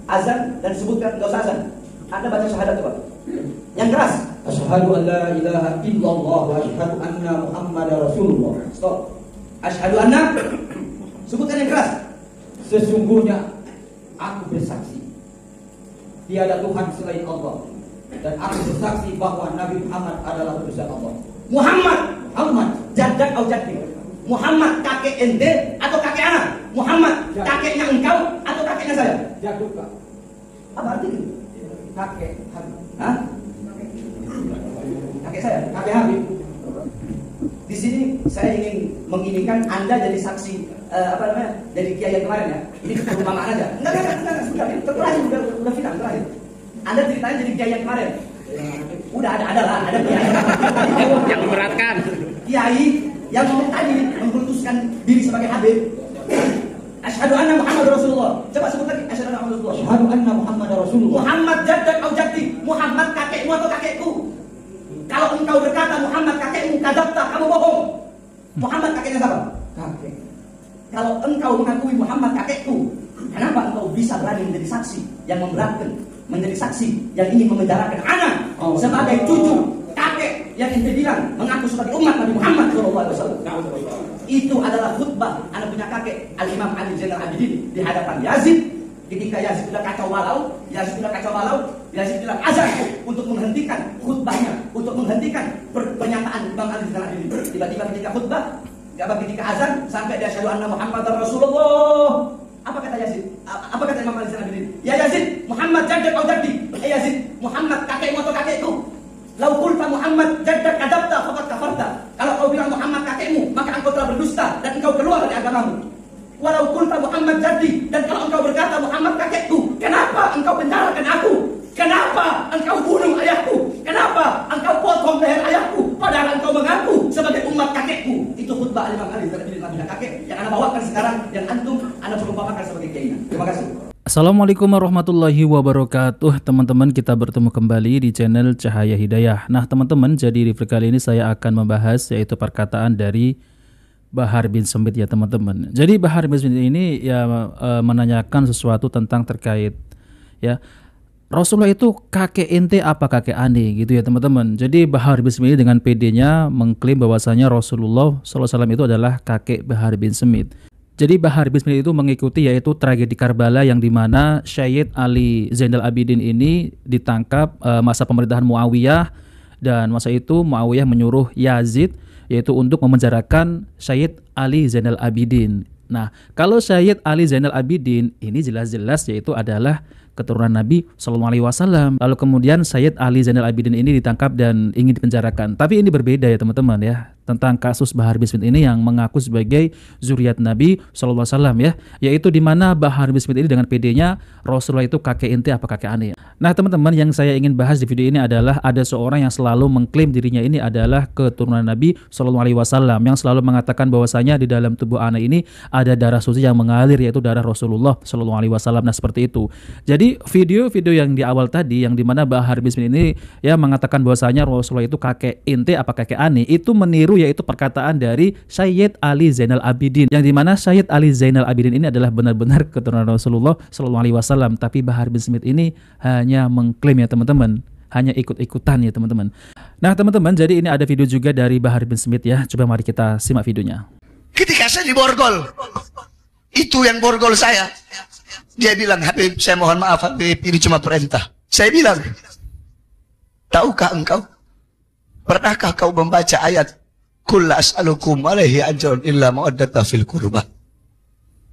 azan dan sebutkan enggak usah azan. Anda baca syahadat coba. Yang keras. Asyhadu an la ilaha illallah wa asyhadu anna Muhammadar Rasulullah. Stop. Asyhadu anna. Sebutkan yang keras. Sesungguhnya aku bersaksi tiada Tuhan selain Allah, dan aku bersaksi bahwa Nabi Muhammad adalah utusan Allah. Muhammad Muhammad jaddak atau jaddi. Muhammad kakek ente atau kakek anak? Muhammad kakeknya engkau atau kakeknya saya? jatuh Kak. Apa artinya? Kakek Habib. Hah? Kakek saya, kakek Habib. Di sini saya ingin menginginkan Anda jadi saksi jadi kiai yang kemarin ya. Ini perumpamaan aja. Enggak, sudah terakhir, udah final terakhir. Anda ceritanya jadi kiai yang kemarin. Udah ada kiai yang memberatkan. Kiai yang tadi mengkultuskan diri sebagai Habib. Asyhadu anna Muhammad Rasulullah. Coba sebut lagi. Asyhadu anna Muhammad Rasulullah. Asyhadu anna Muhammadar Rasulullah. Muhammad jaddak atau jaddi. Muhammad kakekmu atau kakekku? Kalau engkau berkata Muhammad kakekmu, kadzabta, kamu bohong. Muhammad kakeknya siapa? Kakek. Kalau engkau mengakui Muhammad kakekku, kenapa engkau bisa berani menjadi saksi yang memberatkan, menjadi saksi yang ingin memenjarakan anak sebagai cucu kakek yang ente bilang mengaku sebagai umat Nabi Muhammad SAW? Itu adalah khutbah anak punya kakek Al-Imam Ali Zainal Abidin di hadapan Yazid. Ketika Yazid sudah kacau balau, Yazid bilang azan untuk menghentikan khutbahnya, untuk menghentikan pernyataan Imam Ali Zainal Abidin. Tiba-tiba ketika khutbah, ketika azan sampai dia asyhadu anna Muhammadar Rasulullah. Apa kata Yazid? Apa kata Imam Ali Zainal Abidin? Ya Yazid, Muhammad jaddak atau jaddi? Yazid, Muhammad kakekmu atau kakekku? Lau qulta Muhammad jaddak kadzabta faqad kafarta. Kalau kau bilang Muhammad kakekmu, maka engkau telah berdusta dan engkau keluar dari agamamu. Walau qulta Muhammad jaddi, dan kalau engkau berkata Muhammad kakekku, kenapa engkau penjarakan aku? Kenapa engkau bunuh ayahku? Kenapa engkau potong leher ayahku? Padahal engkau mengaku sebagai umat kakekku. Itu khutbah Imam Ali Zainal Abidin kakek yang Anda bawakan sekarang, yang antum Anda perumpamakan sebagai kiai. Terima kasih. Assalamualaikum warahmatullahi wabarakatuh. Teman-teman, kita bertemu kembali di channel Cahaya Hidayah. Nah teman-teman, jadi review kali ini saya akan membahas yaitu perkataan dari Bahar bin Smith ya teman-teman. Jadi Bahar bin Smith ini ya menanyakan sesuatu tentang terkait ya Rasulullah itu kakek ente apa kakek ane gitu ya teman-teman. Jadi Bahar bin Smith dengan PD-nya mengklaim bahwasanya Rasulullah SAW itu adalah kakek Bahar bin Smith. Jadi Bahar bin Smith itu mengikuti yaitu tragedi Karbala yang dimana Syed Ali Zainal Abidin ini ditangkap masa pemerintahan Muawiyah, dan masa itu Muawiyah menyuruh Yazid yaitu untuk memenjarakan Syed Ali Zainal Abidin. Nah, kalau Syed Ali Zainal Abidin ini jelas-jelas yaitu adalah keturunan Nabi SAW. Lalu kemudian Syed Ali Zainal Abidin ini ditangkap dan ingin dipenjarakan. Tapi ini berbeda ya teman-teman ya, tentang kasus Bahar bin Smith ini yang mengaku sebagai zuriat Nabi SAW ya, yaitu di mana Bahar bin Smith ini dengan PD-nya Rasulullah itu kakek ente apa kakek ane. Nah teman-teman, yang saya ingin bahas di video ini adalah ada seorang yang selalu mengklaim dirinya ini adalah keturunan Nabi SAW, yang selalu mengatakan bahwasanya di dalam tubuh anak ini ada darah suci yang mengalir yaitu darah Rasulullah SAW. Nah seperti itu. Jadi video-video yang di awal tadi yang dimana Bahar bin Smith ini ya mengatakan bahwasanya Rasulullah itu kakek ente apa kakek ane, itu meniru yaitu perkataan dari Syed Ali Zainal Abidin, yang dimana Syed Ali Zainal Abidin ini adalah benar-benar keturunan Rasulullah SAW. Tapi Bahar bin Smith ini hanya mengklaim ya teman-teman, hanya ikut-ikutan ya teman-teman. Nah teman-teman, jadi ini ada video juga dari Bahar bin Smith ya, coba mari kita simak videonya. Ketika saya diborgol, itu yang borgol saya. Dia bilang, Habib, saya mohon maaf Habib, ini cuma perintah. Saya bilang, tahukah engkau, pernahkah kau membaca ayat Qul la as'alukum alaihi ajrun illa mawaddata fil qurbah?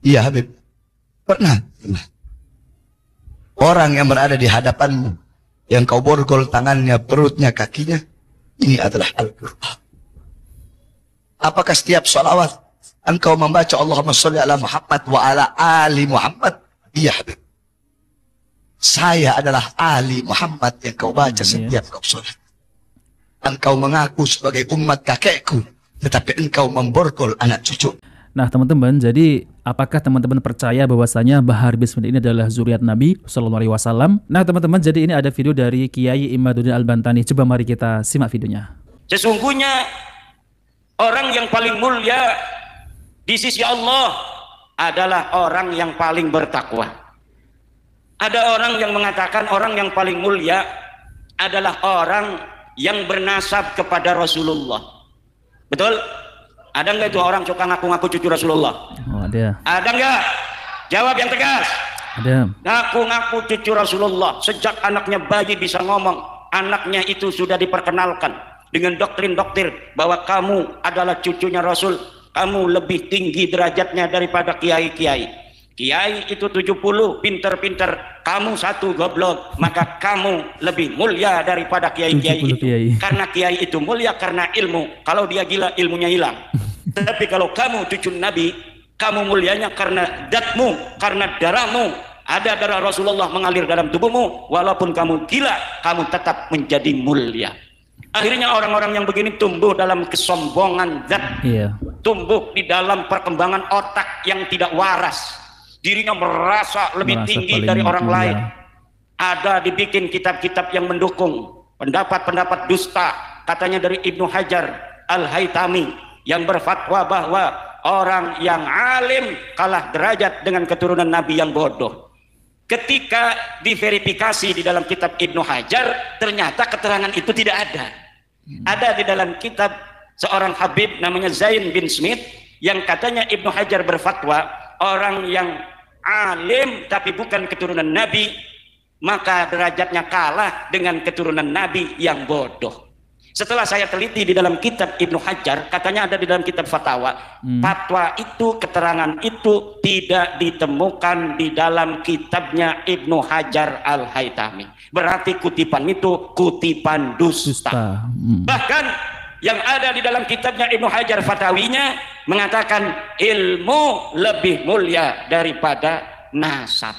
Iya Habib, pernah. Orang yang berada di hadapanmu, yang kau borgol tangannya, perutnya, kakinya, ini adalah Al-Quran. Apakah setiap sholawat engkau membaca Allahumma sholli ala Muhammad wa ala ali Muhammad? Iya Habib, saya adalah Ali Muhammad yang kau baca setiap kau sholat. Engkau mengaku sebagai umat kakekku, tetapi engkau memborgol anak cucu. Nah teman-teman, jadi apakah teman-teman percaya bahwasanya Bahar bin Smith ini adalah zuriat Nabi SAW? Nah teman-teman, jadi ini ada video dari Kiai Imaduddin Al-Bantani. Coba mari kita simak videonya. Sesungguhnya orang yang paling mulia di sisi Allah adalah orang yang paling bertakwa. Ada orang yang mengatakan orang yang paling mulia adalah orang yang bernasab kepada Rasulullah. Betul? Ada nggak itu orang suka ngaku-ngaku cucu Rasulullah? Oh, ada. Ada nggak? Jawab yang tegas. Ada. Ngaku-ngaku cucu Rasulullah. Sejak anaknya bayi bisa ngomong, anaknya itu sudah diperkenalkan dengan doktrin-doktrin bahwa kamu adalah cucunya Rasul. Kamu lebih tinggi derajatnya daripada kiai-kiai. Kiai itu 70 pinter-pinter, kamu satu goblok, maka kamu lebih mulia daripada kiai-kiai itu. Kiai. Karena kiai itu mulia karena ilmu. Kalau dia gila, ilmunya hilang. Tapi kalau kamu cucu Nabi, kamu mulianya karena datmu, karena darahmu. Ada darah Rasulullah mengalir dalam tubuhmu. Walaupun kamu gila, kamu tetap menjadi mulia. Akhirnya orang-orang yang begini tumbuh dalam kesombongan zat. Iya. Tumbuh di dalam perkembangan otak yang tidak waras. Dirinya merasa lebih tinggi paling dari orang mulia. lain. Ada dibikin kitab-kitab yang mendukung pendapat-pendapat dusta, katanya dari Ibnu Hajar Al-Haytami yang berfatwa bahwa orang yang alim kalah derajat dengan keturunan Nabi yang bodoh. Ketika diverifikasi di dalam kitab Ibnu Hajar, ternyata keterangan itu tidak ada. Ada di dalam kitab seorang Habib namanya Zain bin Smith yang katanya Ibnu Hajar berfatwa orang yang alim tapi bukan keturunan Nabi maka derajatnya kalah dengan keturunan Nabi yang bodoh. Setelah saya teliti di dalam kitab Ibnu Hajar, katanya ada di dalam kitab fatwa. Fatwa itu, keterangan itu tidak ditemukan di dalam kitabnya Ibnu Hajar Al-Haytami. Berarti kutipan itu kutipan dusta. Bahkan yang ada di dalam kitabnya Ibnu Hajar Fatawinya mengatakan ilmu lebih mulia daripada nasab.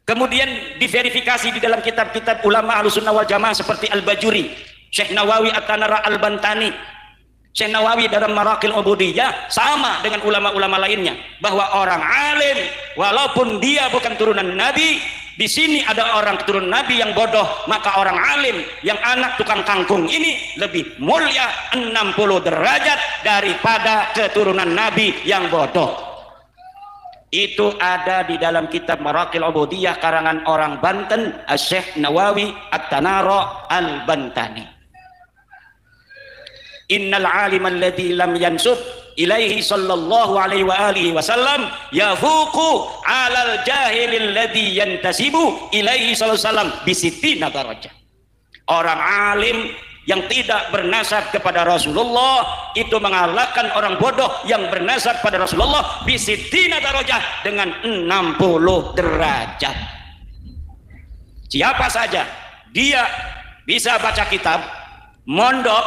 Kemudian diverifikasi di dalam kitab-kitab ulama Ahlussunnah wal Jamaah seperti Al-Bajuri, Syekh Nawawi At-Tanara Al-Bantani, Syekh Nawawi dalam Maraqil Ubudiyah, sama dengan ulama-ulama lainnya bahwa orang alim walaupun dia bukan turunan Nabi, di sini ada orang keturunan Nabi yang bodoh, maka orang alim yang anak tukang kangkung ini lebih mulia 60 derajat daripada keturunan Nabi yang bodoh. Itu ada di dalam kitab Maraqil Ubudiyah karangan orang Banten, Syekh Nawawi At-Tanara Al-Bantani. Innal alim alladhi lam yansub ilaihi sallallahu alaihi wa alihi wasallam yafuqu alal jahil alladhi yantasibu ilaihi sallallahu alaihi wasallam bisittina darajah. Orang alim yang tidak bernasab kepada Rasulullah itu mengalahkan orang bodoh yang bernasab pada Rasulullah bisittina darajah dengan 60 derajat. Siapa saja dia bisa baca kitab, mondok,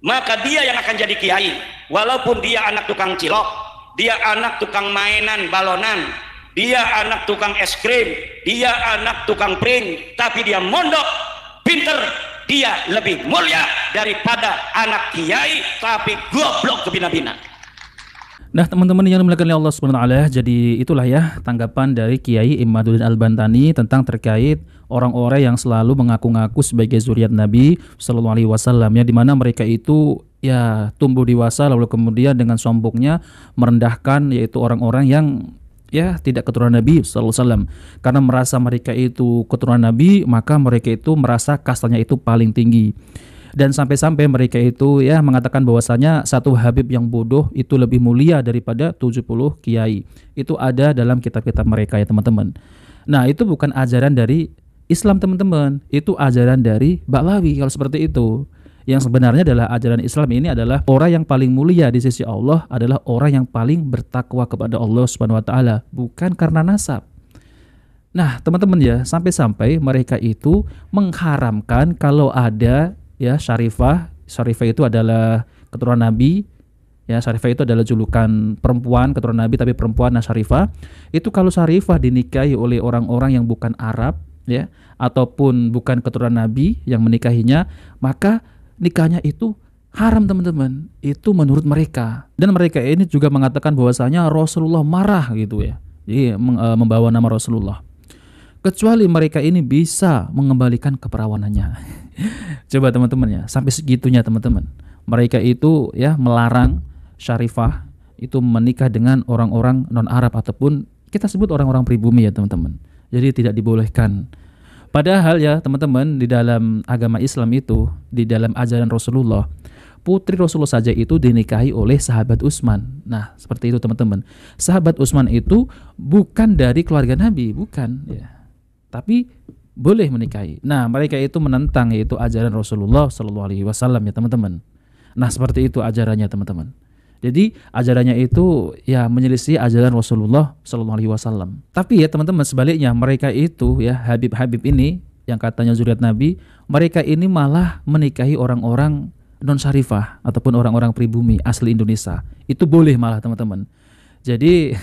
maka dia yang akan jadi kiai. Walaupun dia anak tukang cilok, dia anak tukang mainan balonan, dia anak tukang es krim, dia anak tukang pring, tapi dia mondok, pinter, dia lebih mulia daripada anak kiai tapi goblok kebina-bina. Nah teman-teman yang dimuliakan oleh Allah SWT, jadi itulah ya tanggapan dari Kiai Imaduddin Al-Bantani tentang terkait orang-orang yang selalu mengaku-ngaku sebagai zuriat Nabi Sallallahu Alaihi Wasallam, ya dimana mereka itu ya tumbuh dewasa lalu kemudian dengan sombongnya merendahkan yaitu orang-orang yang ya tidak keturunan Nabi Sallallahu Alaihi Wasallam. Karena merasa mereka itu keturunan Nabi, maka mereka itu merasa kastanya itu paling tinggi. Dan sampai-sampai mereka itu ya mengatakan bahwasanya satu Habib yang bodoh itu lebih mulia daripada 70 kiai. Itu ada dalam kitab-kitab mereka ya teman-teman. Nah itu bukan ajaran dari Islam teman-teman, itu ajaran dari Ba'lawi kalau seperti itu. Yang sebenarnya adalah ajaran Islam ini adalah orang yang paling mulia di sisi Allah adalah orang yang paling bertakwa kepada Allah Subhanahu wa taala, bukan karena nasab. Nah, teman-teman ya, sampai-sampai mereka itu mengharamkan kalau ada ya syarifah itu adalah keturunan Nabi. Ya, syarifah itu adalah julukan perempuan keturunan Nabi tapi perempuan syarifah. Itu kalau syarifah dinikahi oleh orang-orang yang bukan Arab ya ataupun bukan keturunan Nabi yang menikahinya, maka nikahnya itu haram teman-teman. Itu menurut mereka. Dan mereka ini juga mengatakan bahwasanya Rasulullah marah gitu ya. Jadi membawa nama Rasulullah. Kecuali mereka ini bisa mengembalikan keperawanannya. Coba teman-teman ya, sampai segitunya teman-teman. Mereka itu ya melarang syarifah itu menikah dengan orang-orang non-Arab ataupun kita sebut orang-orang pribumi ya teman-teman. Jadi tidak dibolehkan. Padahal ya teman-teman, di dalam agama Islam itu, di dalam ajaran Rasulullah, putri Rasulullah saja itu dinikahi oleh sahabat Utsman. Nah, seperti itu teman-teman. Sahabat Utsman itu bukan dari keluarga Nabi, bukan ya. Tapi boleh menikahi. Nah, mereka itu menentang yaitu ajaran Rasulullah Shallallahu Alaihi Wasallam ya teman-teman. Nah, seperti itu ajarannya teman-teman. Jadi ajarannya itu ya menyelisih ajaran Rasulullah Shallallahu Alaihi Wasallam. Tapi ya teman-teman, sebaliknya mereka itu ya Habib-habib ini yang katanya zuriat Nabi, mereka ini malah menikahi orang-orang non syarifah ataupun orang-orang pribumi asli Indonesia. Itu boleh malah teman-teman. Jadi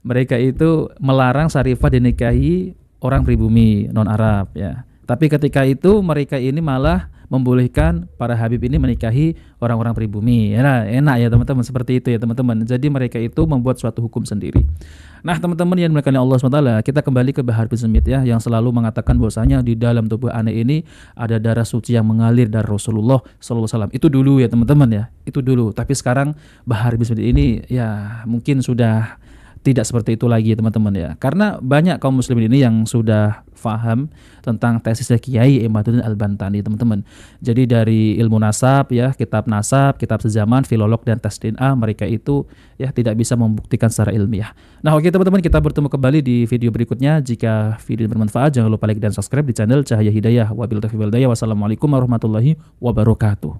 mereka itu melarang syarifah dinikahi orang pribumi non Arab ya. Tapi ketika itu mereka ini malah membolehkan para habib ini menikahi orang-orang pribumi. Ya, enak ya teman-teman, seperti itu ya teman-teman. Jadi mereka itu membuat suatu hukum sendiri. Nah teman-teman yang dimuliakan Allah SWT, kita kembali ke Bahar bin Smith ya, yang selalu mengatakan bahwasanya di dalam tubuh anak ini ada darah suci yang mengalir dari Rasulullah SAW. Itu dulu ya teman-teman ya, itu dulu. Tapi sekarang Bahar bin Smith ini ya mungkin sudah tidak seperti itu lagi teman-teman ya. Karena banyak kaum muslimin ini yang sudah faham tentang tesisnya Kiai Imaduddin Al-Bantani teman-teman. Jadi dari ilmu nasab ya, kitab nasab, kitab sezaman, filolog dan tes DNA, mereka itu ya tidak bisa membuktikan secara ilmiah. Nah oke teman-teman, kita bertemu kembali di video berikutnya. Jika video bermanfaat jangan lupa like dan subscribe di channel Cahaya Hidayah. Wabillahi taufiq wal hidayah. Wassalamualaikum warahmatullahi wabarakatuh.